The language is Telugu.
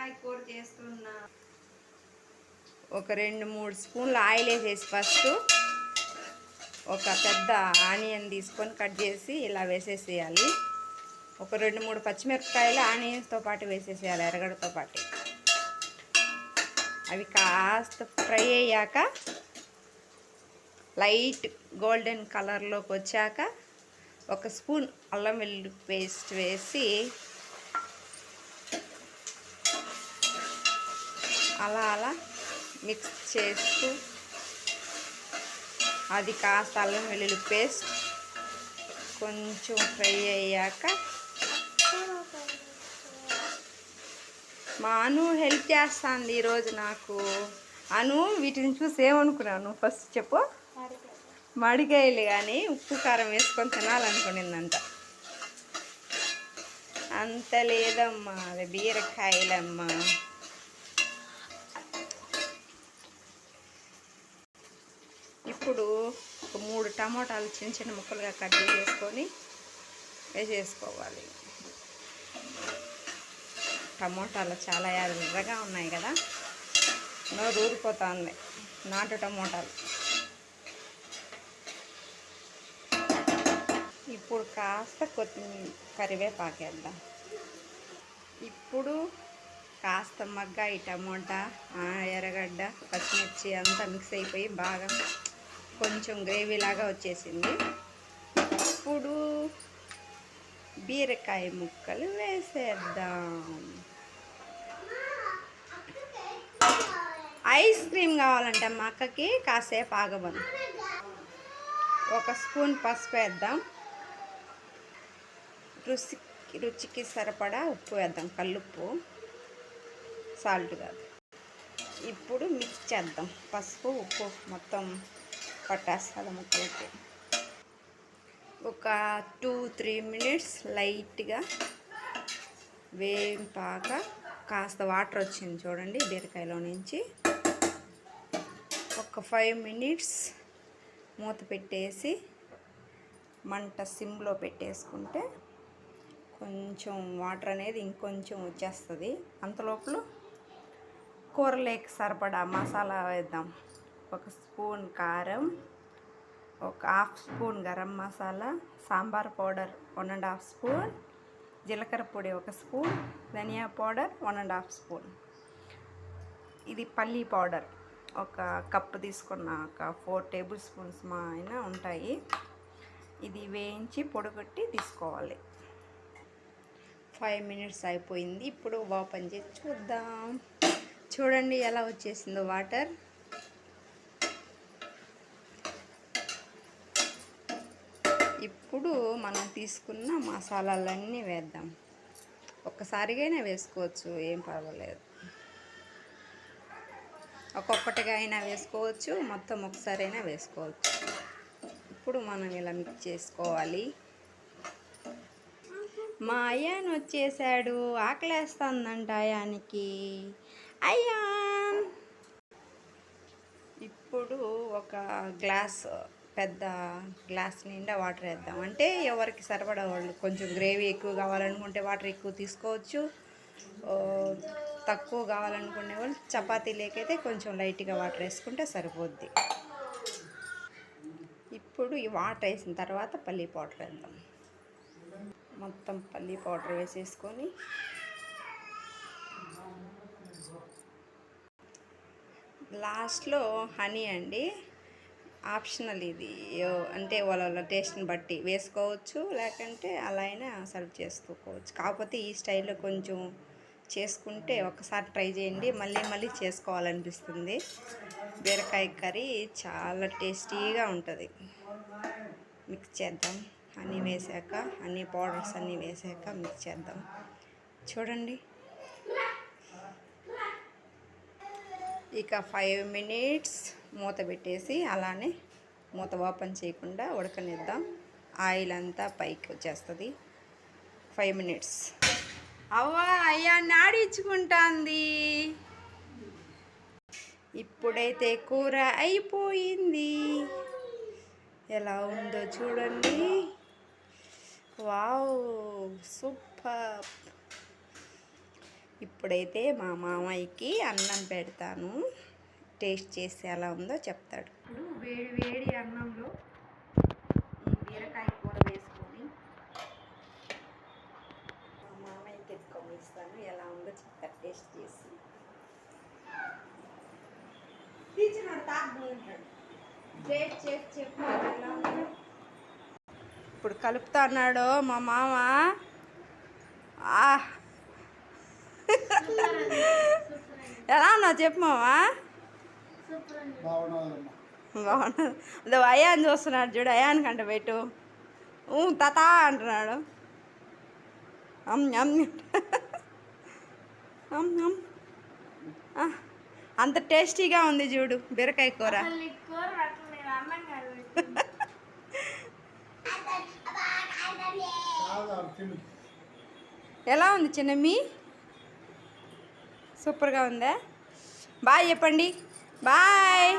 బీరకాయ కూర చేస్తున్నా. ఒక 2-3 స్పూన్లు ఆయిల్ వేసేసి ఫస్ట్ ఒక పెద్ద ఆనియన్ తీసుకొని కట్ చేసి ఇలా వేసేసేయాలి. ఒక 2-3 పచ్చిమిరపకాయలు ఆనియన్స్తో పాటు వేసేసేయాలి, ఎర్రగడ్డతో పాటు. అవి కాస్త ఫ్రై అయ్యాక లైట్ గోల్డెన్ కలర్లోకి వచ్చాక ఒక స్పూన్ అల్లం వెల్లుల్లి పేస్ట్ వేసి అలా అలా మిక్స్ చేస్తూ అది కాస్త అల్లం వెల్లుల్లి పేస్ట్ కొంచెం ఫ్రై అయ్యాక మా అను హెల్ప్ చేస్తుంది ఈరోజు నాకు. అను వీటిని చూసి ఏమనుకున్నాను ఫస్ట్ చెప్పు? మామిడికాయలు కానీ ఉప్పు కారం వేసుకొని తినాలనుకునిందంట. అంత లేదమ్మా, అది బీరకాయలమ్మా. ఇప్పుడు ఒక 3 టమాటాలు చిన్న చిన్న ముక్కలుగా కట్ చేసుకొని వేసేసుకోవాలి. టమోటాలు చాలా ఎర్రగా ఉన్నాయి కదా, నోరు ఊరిపోతుంది. నాటు టమోటాలు. ఇప్పుడు కాస్త కొత్తిమీర కరివేపాకేద్దాం. ఇప్పుడు కాస్త మగ్గాయి టమోటా, ఎర్రగడ్డ, పచ్చిమిర్చి అంతా మిక్స్ అయిపోయి బాగా కొంచెం గ్రేవీ లాగా వచ్చేసింది. ఇప్పుడు బీరకాయ ముక్కలు వేసేద్దాం. ఐస్ క్రీమ్ కావాలంటే మా అక్కకి కాసేపు ఆగమను. ఒక స్పూన్ పసుపు వేద్దాం. రుచికి సరిపడా ఉప్పు వేద్దాం, కల్లుప్పు, సాల్ట్ కాదు. ఇప్పుడు మిక్స్ చేద్దాం. పసుపు ఉప్పు మొత్తం పట్టేస్తుంది ముక్కలకి. ఒక 2-3 మినిట్స్ లైట్గా వేపాక కాస్త వాటర్ వచ్చింది చూడండి బీరకాయలో నుంచి. ఒక 5 మినిట్స్ మూత పెట్టేసి మంట సిమ్లో పెట్టేసుకుంటే కొంచెం వాటర్ అనేది ఇంకొంచెం వచ్చేస్తుంది. అంతలోపల కూరలేకి సరిపడా మసాలా వేద్దాం. ఒక స్పూన్ కారం, ఒక 1/2 spoon garam masala, sambar powder 1.5 spoon, జీలకర్ర పొడి 1 స్పూన్, ధనియా పౌడర్ 1.5 స్పూన్. ఇది పల్లీ పౌడర్ ఒక కప్పు తీసుకున్న, ఒక 4 టేబుల్ స్పూన్స్ మా అయినా ఉంటాయి. ఇది వేయించి పొడిగొట్టి తీసుకోవాలి. 5 మినిట్స్ అయిపోయింది. ఇప్పుడు ఓపెన్ చేసి చూద్దాం. చూడండి ఎలా వచ్చేసిందో వాటర్. ఇప్పుడు మనం తీసుకున్న మసాలాలన్నీ వేద్దాం. ఒక్కసారిగానే వేసుకోవచ్చు, ఏం పర్వాలేదు. ఒక్కొక్కటిగా అయినా వేసుకోవచ్చు, మొత్తం ఒకసారి అయినా వేసుకోవచ్చు. ఇప్పుడు మనం ఇలా మిక్స్ చేసుకోవాలి. మా అయ్యాన్ వచ్చేసాడు, ఆకలేస్తుందంట అయానికి. అయ్యాన్ ఇప్పుడు ఒక పెద్ద గ్లాస్ నిండా వాటర్ వేద్దాం. అంటే ఎవరికి సరిపడా వాళ్ళు, కొంచెం గ్రేవీ ఎక్కువ కావాలనుకుంటే వాటర్ ఎక్కువ తీసుకోవచ్చు, తక్కువ కావాలనుకునే వాళ్ళు చపాతీ లేకైతే కొంచెం లైట్గా వాటర్ వేసుకుంటే సరిపోద్ది. ఇప్పుడు ఈ వాటర్ వేసిన తర్వాత పల్లీ పౌడర్ వేద్దాం. మొత్తం పల్లీ పౌడర్ వేసేసుకొని లాస్ట్లో హనీ అండి, ఆప్షనల్ ఇది. అంటే వాళ్ళ టేస్ట్ని బట్టి వేసుకోవచ్చు, లేకంటే అలా అయినా సర్వ్ చేసుకోవచ్చు. కాకపోతే ఈ స్టైల్లో కొంచెం చేసుకుంటే ఒకసారి ట్రై చేయండి, మళ్ళీ మళ్ళీ చేసుకోవాలనిపిస్తుంది. బీరకాయ కర్రీ చాలా టేస్టీగా ఉంటుంది. మిక్స్ చేద్దాం. హనీ వేసాక, హనీ పౌడర్స్ అన్నీ వేసాక మిక్స్ చేద్దాం. చూడండి. ఇక 5 మినిట్స్ మూత పెట్టేసి అలానే మూత ఓపెన్ చేయకుండా ఉడకనిద్దాం. ఆయిల్ అంతా పైకి వచ్చేస్తుంది. 5 మినిట్స్. అవ్వా అయ్యాన్ని ఆడించుకుంటుంది. ఇప్పుడైతే కూర అయిపోయింది. ఎలా ఉందో చూడండి. Wow, super. ఇప్పుడైతే మా మామయ్యకి అన్నం పెడతాను, టేస్ట్ చేసి ఎలా ఉందో చెప్తాడు. ఇప్పుడు వేడి వేడి అన్నంలో ఈ బీరకాయ కూర వేసుకొని మా మామయ్యకి ఎత్తుకొని ఇస్తాను, ఎలా ఉందో చెప్తాడు టేస్ట్ చేసి. టేస్ట్ చేసి చెప్పు ఎలా ఉందో. ఇప్పుడు కలుపుతా అన్నాడు మా మామ. ఎలా ఉన్నావు చెప్పు మామా. బాగున్నా. అదే అయాన్ చూస్తున్నాడు చూడు, అయాన్ కంట పెట్టు. తాతా అంటున్నాడు. అంత టేస్టీగా ఉంది చూడు బీరకాయ కూర. ఎలా ఉంది చిన్నమ్మి? సూపర్గా ఉందా? బాయ్ చెప్పండి. బాయ్.